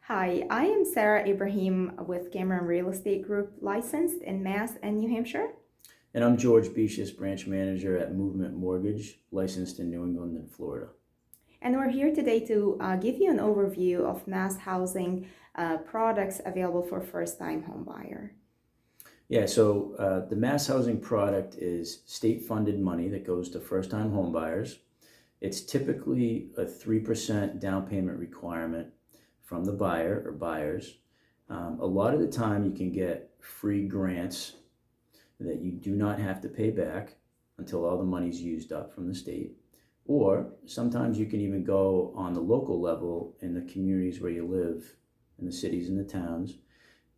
Hi, I am Sara Ibrahim with Cameron Real Estate Group, licensed in Mass and New Hampshire. And I'm George Beaches, branch manager at Movement Mortgage, licensed in New England and Florida. And we're here today to give you an overview of mass housing products available for first-time home buyer. Yeah, so the mass housing product is state-funded money that goes to first-time home buyers. It's typically a 3% down payment requirement from the buyer or buyers. A lot of the time you can get free grants that you do not have to pay back until all the money's used up from the state. Or sometimes you can even go on the local level in the communities where you live, in the cities and the towns.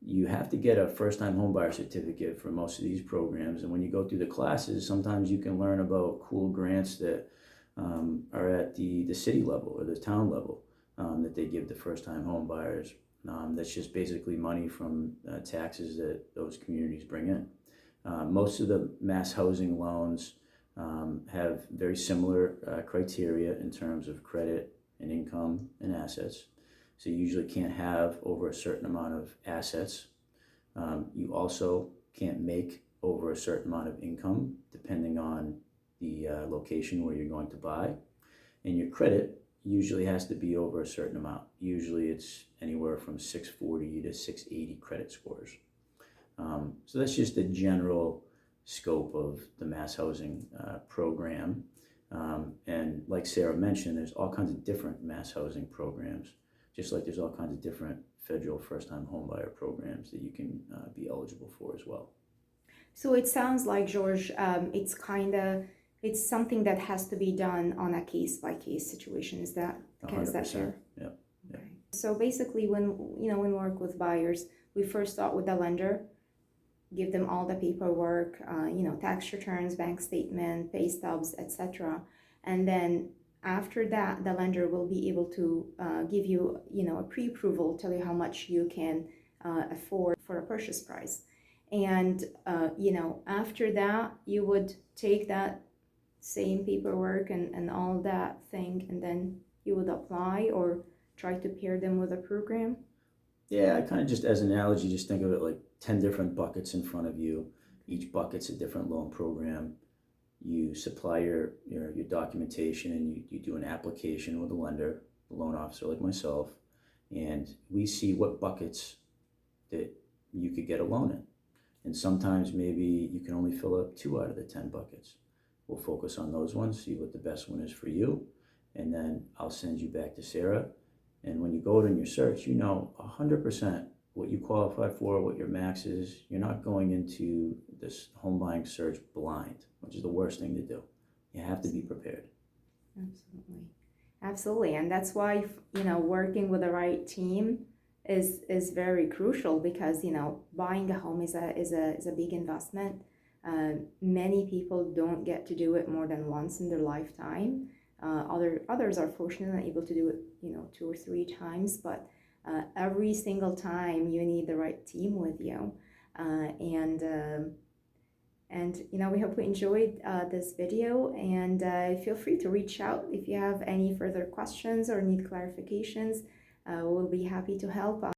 You have to get a first-time homebuyer certificate for most of these programs. And when you go through the classes, sometimes you can learn about cool grants that are at the city level or the town level that they give to first-time homebuyers. That's just basically money from taxes that those communities bring in. Most of the mass housing loans have very similar criteria in terms of credit and income and assets. So you usually can't have over a certain amount of assets. You also can't make over a certain amount of income depending on the location where you're going to buy. And your credit usually has to be over a certain amount. Usually it's anywhere from 640 to 680 credit scores. So that's just the general scope of the mass housing program. And like Sara mentioned, there's all kinds of different mass housing programs, just like there's all kinds of different federal first-time homebuyer programs that you can be eligible for as well. So it sounds like, George, it's something that has to be done on a case-by-case situation. Is that fair? Yeah. Okay. So basically, when we work with buyers, we first start with the lender, give them all the paperwork, tax returns, bank statement, pay stubs, etc. And then after that, the lender will be able to give you, a pre-approval, tell you how much you can afford for a purchase price. And, after that, you would take that same paperwork and all that thing, and then you would apply or try to pair them with a program. Yeah, I kind of just as an analogy, just think of it like 10 different buckets in front of you. Each bucket's a different loan program. You supply your documentation and you do an application with a lender, a loan officer like myself, and we see what buckets that you could get a loan in. And sometimes maybe you can only fill up 2 out of the 10 buckets. We'll focus on those ones, see what the best one is for you, and then I'll send you back to Sara. And when you go out in your search, 100% what you qualify for, what your max is. You're not going into this home buying search blind, which is the worst thing to do. You have to be prepared. Absolutely. And that's why, working with the right team is very crucial, because, buying a home is a big investment. Many people don't get to do it more than once in their lifetime. Others are fortunate and able to do it, 2 or 3 times, but every single time you need the right team with you. We hope you enjoyed this video, and feel free to reach out if you have any further questions or need clarifications. We'll be happy to help.